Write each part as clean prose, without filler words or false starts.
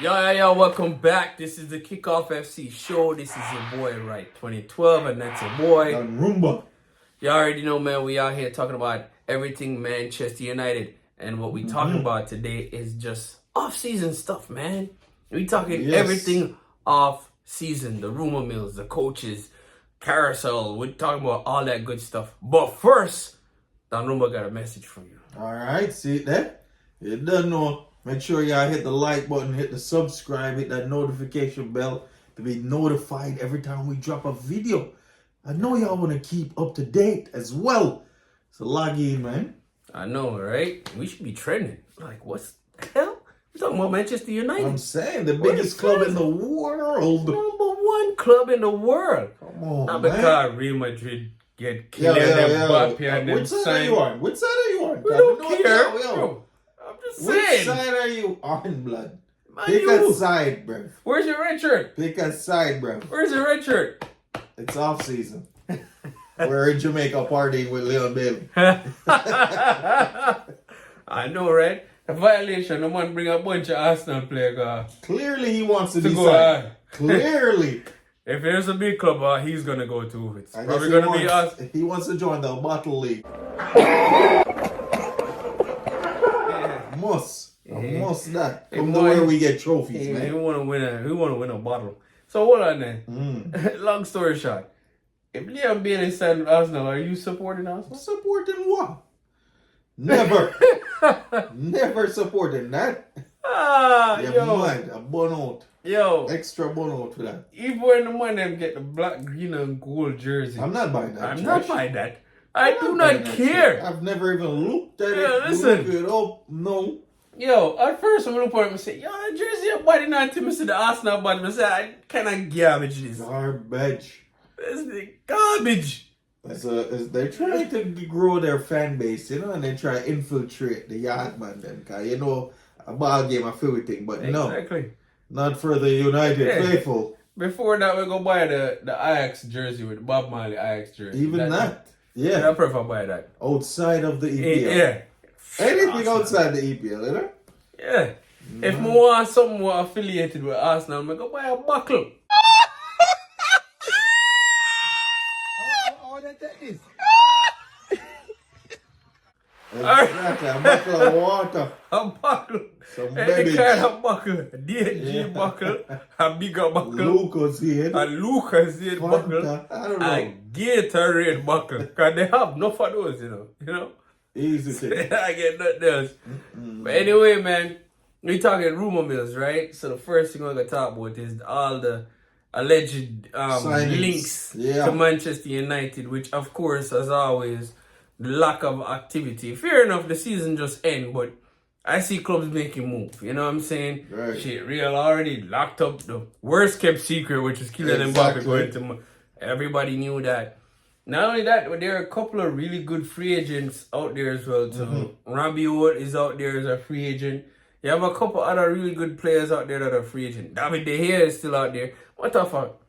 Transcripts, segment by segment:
Yo, welcome back. This is the Kickoff FC show. This is your boy, right? 2012, and that's your boy. Rumba. You already know, man, we out here talking about everything Manchester United. And what we talking about today is just off-season stuff, man. We talking everything off-season. The rumor mills, the coaches, carousel. We're talking about all that good stuff. But first, Don Rumba got a message for you. All right, see that? You don't know. Make sure y'all hit the like button, hit the subscribe, hit that notification bell to be notified every time we drop a video. I know y'all want to keep up to date as well. So log in, man. I know, right? We should be trending. Like, what's the hell? We're talking about Manchester United. I'm saying the biggest club in the world. Number one club in the world. Come on, Not man. because Real Madrid get killed them Mbappe and them Which side are sign. you on? Which side are you on? We don't No, care. yo. Bro, I'm just Which saying. side are you on, blood? Man, Pick you. a side, bro. Where's your red shirt? Pick a side, bro. Where's your red shirt? It's off season. We're in Jamaica partying with Leon Bailey. I know, right? A violation. The man bring a bunch of Arsenal players. Clearly he wants to be go signed. Clearly. If there's a big club, he's gonna go to. It's I probably guess gonna be us. he wants to join the Bottle League. Must. Must that. Come to where we get trophies, We man. want to win a. We want to win a bottle. So hold on then. Long story short, if Liam Bailey signed with Arsenal, are you supporting Arsenal? Supporting what? Never. Never supporting that. Yo, Mind. A bun out. yo. Extra bun out for that. Even when the man them get the black, green, and gold jersey, I'm not buying that. I'm trash. not buying that. I do buying not that care. shit. I've never even looked at Yeah, it. listen. Look it up. No. Yo, at first I'm gonna put him and say, yo, that jersey your body not to me, see the Arsenal body. I say, I cannot garbage this. Garbage. This is garbage. They're trying to grow their fan base, you know, and they try to infiltrate the yard man them. Cause you know, a ball game, I feel with thing, but Exactly. no, not for the United faithful. Before that, we go buy the Ajax jersey with the Bob Marley Ajax jersey. Even that. Yeah, Yeah. I prefer buy that. Outside of the EPL. Yeah. Anything outside the EPL, you know? Yeah. If I want something more affiliated with Arsenal, I go buy a buckle. Oh, they take this. Exactly. A bottle of water. A buckle. Some Any baby. kind of buckle. A DHG buckle. A bigger buckle. Lucas here. A Lucas Aid buckle. Fanta. I don't know. A Gatorade buckle. Because they have enough of those, you know. Easy thing. I get nothing else. But anyway, man, we talking rumor mills, right? So the first thing we're gonna talk about is all the alleged Signings. links Yeah. to Manchester United, which of course, as always, the lack of activity. Fair enough, the season just end, but I see clubs making move. You know what I'm saying? Right. Shit, Real already locked up the worst kept secret, which is Kylian Exactly. Mbappe going to. Everybody knew that. Not only that, but there are a couple of really good free agents out there as well too. Rabiot is out there as a free agent. You have a couple other really good players out there that are free agent. David De Gea is still out there. What the fuck?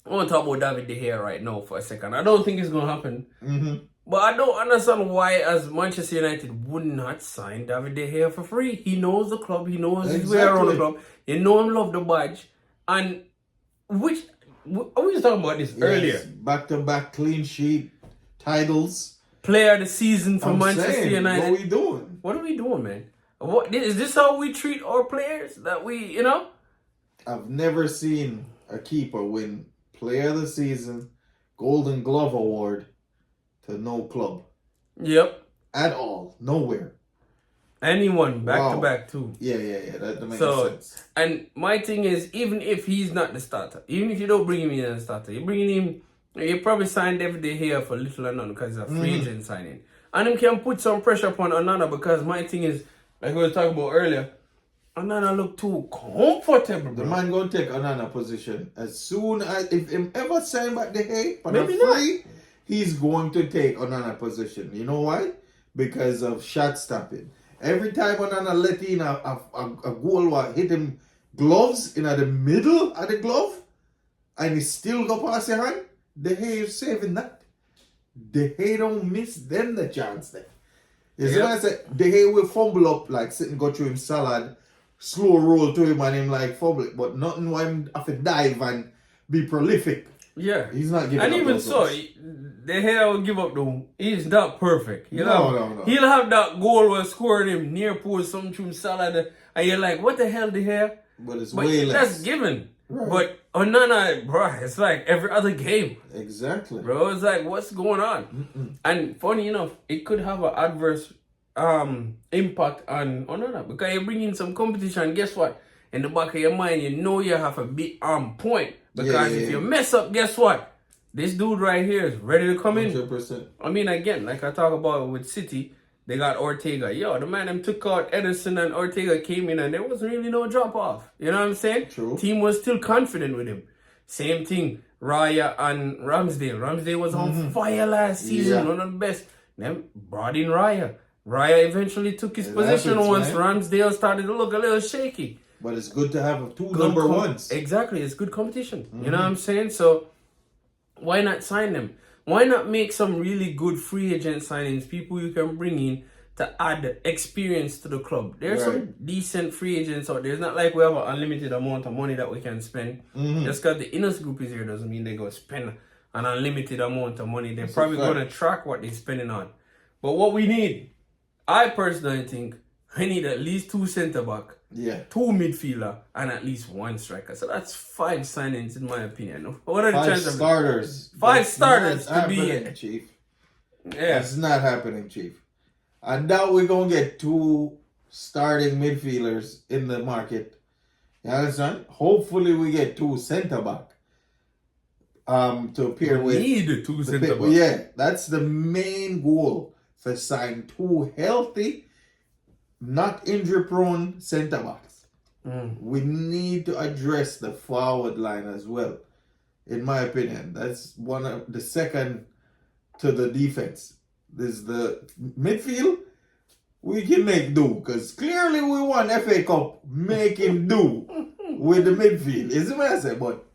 I want to talk about David De Gea right now for a second. I don't think it's going to happen. But I don't understand why, as Manchester United, would not sign David De Gea for free. He knows the club. He knows his way around the club. You know him love the badge. And which... We was talking about this earlier. Back-to-back clean sheet titles. Player of the season for I'm Manchester saying, United. what we doing? What are we doing, man? What is this? How we treat our players? That we, you know? I've never seen a keeper win Player of the Season, Golden Glove Award to no club. Yep. At all. Nowhere. Anyone back to Wow. back too. Yeah. That makes So, sense. and my thing is, even if he's not the starter, even if you don't bring him in as a starter, you're bringing him. You probably signed David De Gea for little or none because it's a free agent signing, and him can put some pressure upon Onana because my thing is, like we were talking about earlier, Onana look too comfortable, The bro. man gonna take another position. As soon as, if him ever sign back the hay for the Maybe not. free, he's going to take another position. You know why? Because of shot stopping. Every time Onana let in a goal what hit him gloves in the middle of the glove, and he still go past your hand, the hay is saving that. The hay don't miss them the chance there. You see what I said? The hay will fumble up like sitting go through him salad, slow roll to him and him like fumble it, but nothing why him have to dive and be prolific. Yeah. He's not giving and up. And even those so, goals. the hair will give up though. He's not perfect. No. He'll have that goal where scoring him near post, something from Salah, and you're like, what the hell the hair? But it's way less. That's given. Right. But Onana, bro, it's like every other game. Exactly. Bro, it's like, what's going on? And funny enough, it could have an adverse impact on Onana because you bring in some competition. Guess what? In the back of your mind, you know you have a bit on point. Because if you mess up, guess what? This dude right here is ready to come 100%. in. I mean, again, like I talk about with City, they got Ortega. Yo, the man them took out Edison and Ortega came in and there was really no drop off. You know what I'm saying? True. Team was still confident with him. Same thing, Raya and Ramsdale. Ramsdale was on fire last season, one of the best. Then brought in Raya. Raya eventually took his position once Ramsdale started to look a little shaky. But it's good to have two number ones. Exactly, it's good competition. You know what I'm saying? So why not sign them? Why not make some really good free agent signings, people you can bring in to add experience to the club? There's some decent free agents out there. It's not like we have an unlimited amount of money that we can spend. Just because the Innes group is here doesn't mean they go spend an unlimited amount of money. They're probably going to track what they're spending on. But what we need, I personally think, I need at least 2 centre-back, 2 midfielder, and at least 1 striker. So that's 5 signings in my opinion. What are the chances of starters? 5 starters to be in, Chief. Yeah. That's not happening, Chief. I doubt we're going to get 2 starting midfielders in the market. You understand? Hopefully we get 2 centre-back to pair with. We need 2 centre-back. Yeah, that's the main goal. To sign 2 healthy, not injury-prone centre-backs. We need to address the forward line as well, in my opinion. That's one of the second to the defense. This the midfield. We can make do because clearly we won FA Cup making do with the midfield. Is what I say, but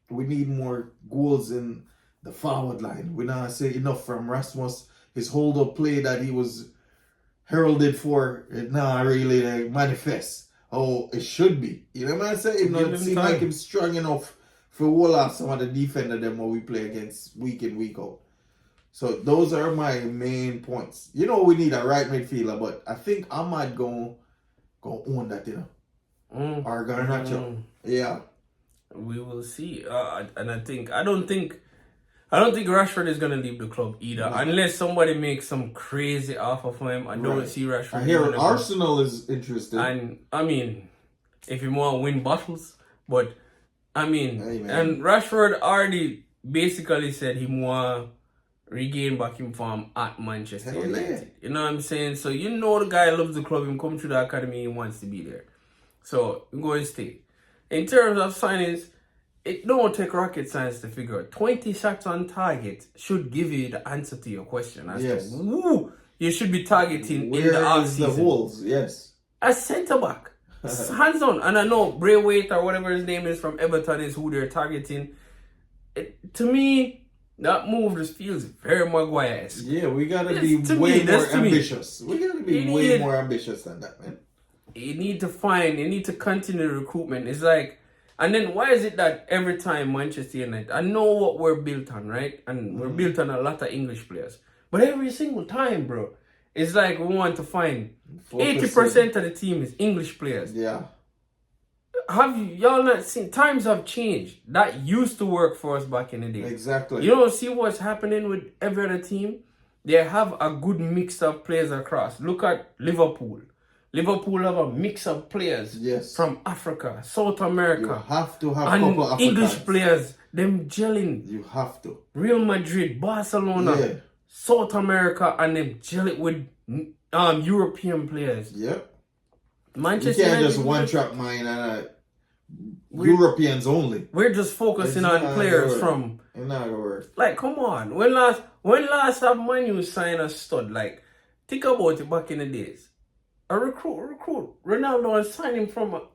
we need more goals in the forward line. We not say enough from Rasmus. His hold-up play that he was heralded for, it not really manifests how it should be. You know what I'm saying? It doesn't seem like him strong enough for wall off some of the defender them what we play against week in, week out. So those are my main points. You know we need a right midfielder, but I think Ahmad gonna own that, you know. Or Garnacho. Yeah. We will see. And I don't think Rashford is going to leave the club either. Unless somebody makes some crazy offer for him. I don't see Rashford. I hear Arsenal is interested. And, I mean, if you want to win battles. But, I mean, and Rashford already basically said he want to regain back in form at Manchester United. You know what I'm saying? So, you know the guy loves the club. He come through the academy. He wants to be there. So, I'm going to stay. In terms of signings, it don't take rocket science to figure out. 20 shots on target should give you the answer to your question. As to who you should be targeting in the off-season. The holes, yes. A centre-back. Hands on. And I know Braithwaite or whatever his name is from Everton is who they're targeting. To me, that move just feels very Maguire-esque. Yeah, we got to be way more ambitious. We got to be way more ambitious than that, man. You need to continue the recruitment. It's like, and then why is it that every time Manchester United, I know what we're built on, right? And we're built on a lot of English players. But every single time, bro, it's like we want to find 80% of the team is English players. Yeah. Have y'all not seen? Times have changed. That used to work for us back in the day. Exactly. You don't see what's happening with every other team? They have a good mix of players across. Look at Liverpool. Liverpool have a mix of players from Africa, South America. You have to have a couple of English players, them gelling. You have to. Real Madrid, Barcelona, South America, and them gel it with European players. Yep. Manchester you can't just one-track mine and Europeans only. We're just focusing on players from. It's not gonna work. Like, come on. When last have ManUtd signed a stud? Like, think about it back in the days. A recruit. Ronaldo and signed him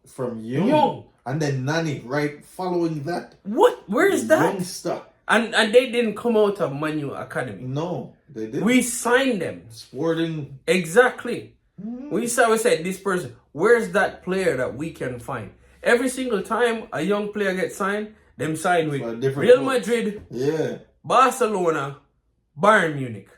from young. And then Nani, right, following that. What? Where is that? Youngster. And they didn't come out of ManUtd Academy. No, they didn't. We signed them. Sporting. Exactly. We said this person. Where's that player that we can find? Every single time a young player gets signed, them sign with Real Madrid, Barcelona, Bayern Munich.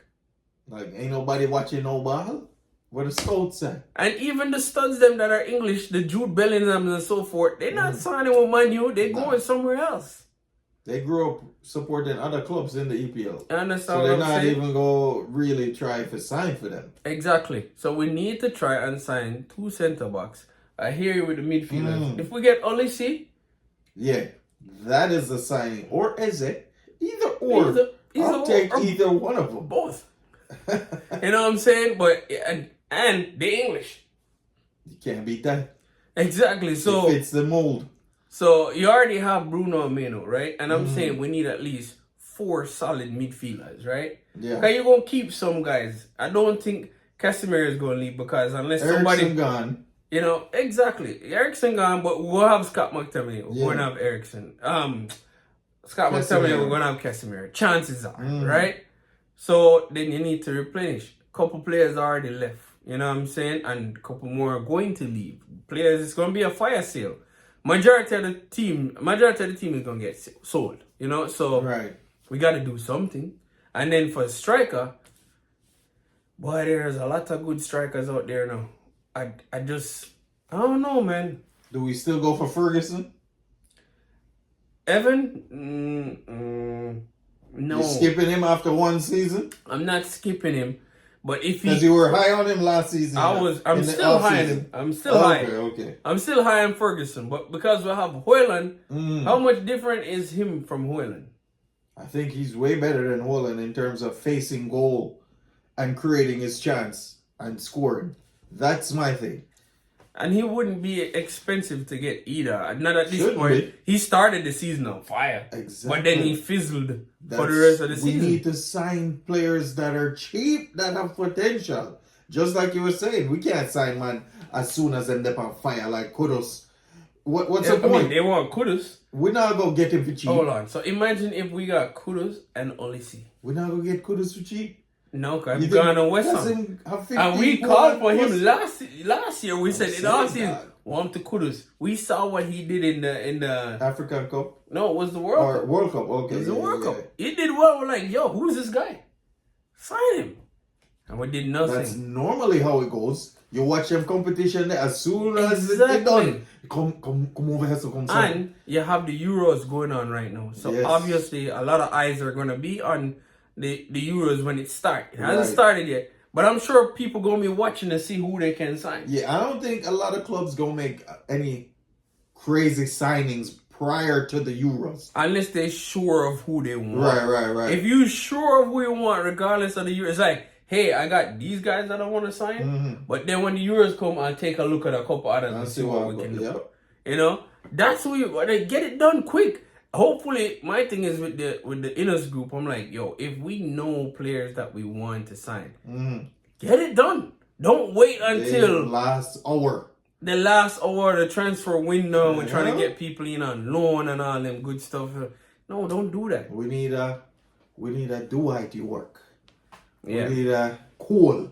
Like, ain't nobody watching no ball? What the scouts say? And even the studs them that are English, the Jude Bellingham and so forth, they're not signing with ManUtd. They're going somewhere else. They grew up supporting other clubs in the EPL. Understand so they're not even going to really try to sign for them. Exactly. So we need to try and sign 2 centre-backs. I hear you with the midfielders. If we get Olise. Yeah, that is the signing. Or is it? Either or. I'll take either one of them. Both. You know what I'm saying? But and the English. You can't beat that. Exactly. So it fits the mold. So you already have Bruno and Meno, right? And I'm saying we need at least 4 solid midfielders, right? Yeah. Because you're going to keep some guys. I don't think Casemiro is going to leave because unless somebody gone. You know, exactly. Ericsson gone, but we'll have Scott McTominay. We're going to have Ericsson. Scott McTominay, we're going to have Casemiro. Chances are, right? So then you need to replenish. A couple players already left. You know what I'm saying? And a couple more are going to leave. Players, it's going to be a fire sale. Majority of the team is going to get sold. You know? So we got to do something. And then for striker, boy, there's a lot of good strikers out there now. I don't know, man. Do we still go for Ferguson? Evan? No. You're skipping him after one season? I'm not skipping him. But if because you were high on him last season. I'm still high on him. I'm still high. Okay. I'm still high on Ferguson. But because we have Højlund, how much different is him from Højlund? I think he's way better than Højlund in terms of facing goal and creating his chance and scoring. That's my thing. And he wouldn't be expensive to get either. Not at this point. He started the season on fire. Exactly. But then he fizzled for the rest of the season. We need to sign players that are cheap, that have potential. Just like you were saying, we can't sign man as soon as they end up on fire like Kudus. What's the point? They want Kudus. We're not going to get him for cheap. Hold on. So imagine if we got Kudus and Olise. We're not going to get Kudus for cheap. No, because he's gone on West Ham. And we called for him last year. We said in our season, want to Kudus. We saw what he did in the African Cup. No, it was the World Cup. World Cup, okay. It was the World Cup. He did well. We're like, yo, who's this guy? Sign him. And we did nothing. That's normally how it goes. You watch them competition as soon as it's done. Come over here, so come. And you have the Euros going on right now. So obviously a lot of eyes are gonna be on the Euros when it starts. It hasn't started yet. But I'm sure people gonna be watching to see who they can sign. Yeah, I don't think a lot of clubs gonna make any crazy signings prior to the Euros. Unless they're sure of who they want. Right. If you're sure of who you want, regardless of the Euros, it's like, hey, I got these guys that I want to sign. But then when the Euros come, I'll take a look at a couple others and see what we can do. You know? That's what they get it done quick. Hopefully, my thing is with the Inners group, I'm like, yo, if we know players that we want to sign, get it done. Don't wait until the last hour. The last hour, the transfer window, and trying to get people in on loan and all them good stuff. No, don't do that. We need a Dwight work. Yeah. We need a Cole.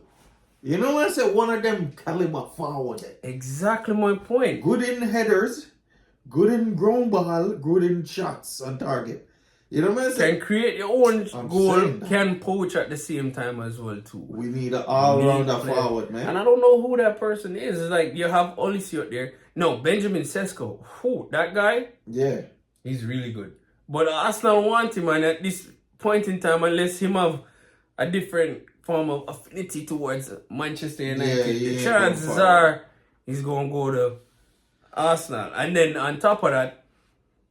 You know what I said? One of them caliber forward. Exactly my point. Good in headers. Good in ground ball, good in shots on target. You know what I'm saying? Can create your own goal, can poach at the same time as well too. We need an all-rounder forward, man. And I don't know who that person is. It's like you have Olise out there. No, Benjamin Sesko. Who? That guy? Yeah. He's really good. But Arsenal want him, and at this point in time, unless him have a different form of affinity towards Manchester United, the chances are he's going to go to Arsenal. And then on top of that,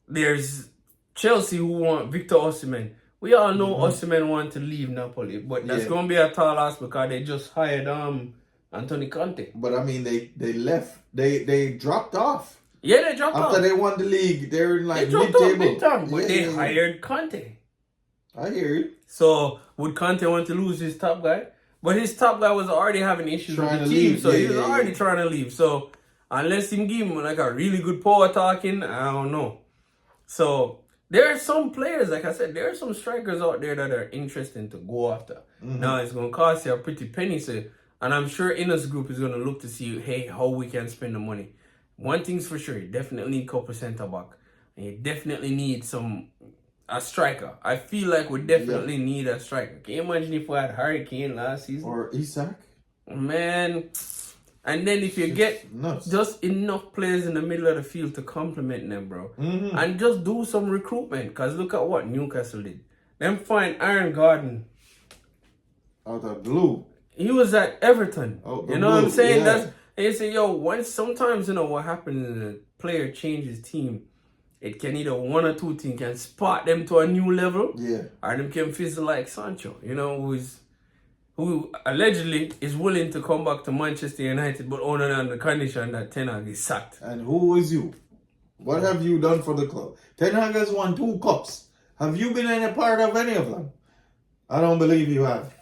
there's Chelsea who want Victor Osimhen. We all know Osimhen want to leave Napoli, but that's going to be a tall ask because they just hired Antonio Conte. But I mean, they left. They dropped off. Yeah, they dropped off. After they won the league, they're in like mid-table. But they hired Conte. I hear you. So would Conte want to lose his top guy? But his top guy was already having issues with the team, so he was already trying to leave. So unless him give him like a really good power talking, I don't know. So there are some players, like I said, there are some strikers out there that are interesting to go after. Now it's going to cost you a pretty penny. So And I'm sure Innes Group is going to look to see, hey, how we can spend the money. One thing's for sure, you definitely need a couple centre back. And you definitely need a striker. I feel like we definitely need a striker. Can you imagine if we had Harry Kane last season? Or Isak? Man. And then if you get just enough players in the middle of the field to complement them, bro. And just do some recruitment. Because look at what Newcastle did. Them find Aaron Gordon. Out of blue. He was at Everton. You know what I'm saying? Yeah. And you say, yo, sometimes, you know, what happens is a player changes team. It can either one or two things can spot them to a new level. Yeah. Or them can fizzle like Sancho, you know, who allegedly is willing to come back to Manchester United, but only on the condition that Ten Hag is sacked. And who is you? What have you done for the club? Ten Hag has won 2 cups. Have you been any part of any of them? I don't believe you have.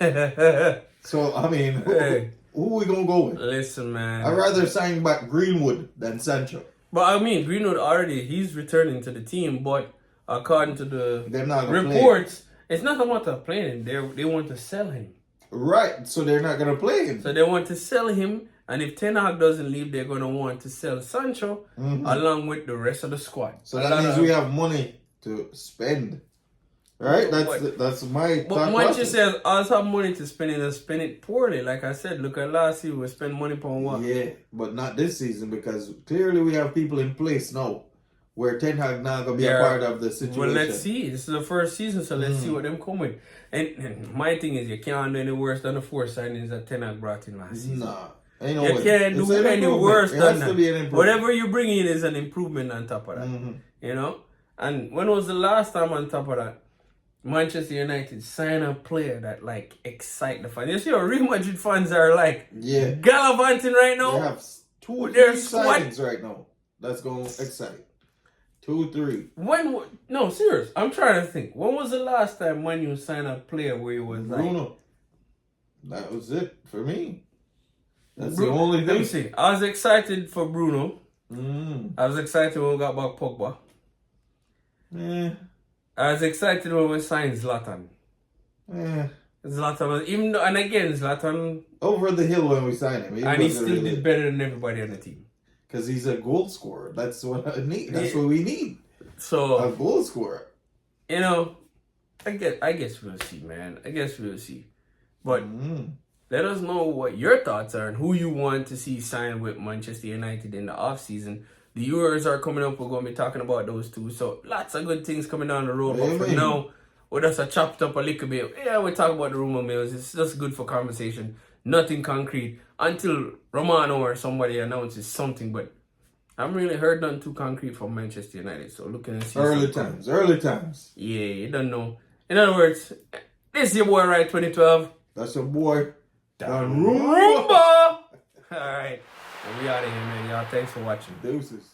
So, I mean, who are we going to go with? Listen, man. I'd rather sign back Greenwood than Sancho. But I mean, Greenwood he's returning to the team, but according to the reports, it's not a matter of playing him. They want to sell him. Right, so they're not going to play him. So they want to sell him, and if Ten Hag doesn't leave, they're going to want to sell Sancho along with the rest of the squad. So that means we have money to spend. Right? That's my But Manchester also have money to spend and spend it poorly. Like I said, look at last year, we spent money on what? Yeah, but not this season because clearly we have people in place now where Ten Hag now going to be a part of the situation. Well, let's see. This is the first season, so let's see what them come with. And my thing is, you can't do any worse than the 4 signings that Ten Hag brought in last season. Nah. Ain't no you way. can't do any worse than that. Be Whatever you bring in is an improvement on top of that. You know? And when was the last time on top of that Manchester United sign a player that like excite the fans? You see how Real Madrid fans are like gallivanting right now? They have 2 or 3 signings right now. That's going to excite. 2, 3. No, serious. I'm trying to think. When was the last time when you signed a player where it was Bruno. That was it for me. That's the only thing. Let me see. I was excited for Bruno. I was excited when we got back Pogba. I was excited when we signed Zlatan. Zlatan was, even though, and again, Zlatan over the hill when we signed him. And he still did better than everybody on the team. Because he's a goal scorer. That's what I need. That's what we need. So a goal scorer. You know, I guess we'll see, man. I guess we'll see. But let us know what your thoughts are and who you want to see sign with Manchester United in the offseason. The Euros are coming up. We're going to be talking about those too. So lots of good things coming down the road. But for now, we just chopped up a little bit. Yeah, we talk about the rumor mills. It's just good for conversation. Nothing concrete until Romano or somebody announces something. But I haven't really heard nothing too concrete from Manchester United. So looking and see. Early times. Yeah, you don't know. In other words, this is your boy, right? 2012. That's your boy. Roomba. All right. And we out of here, man. Y'all, thanks for watching. Deuces.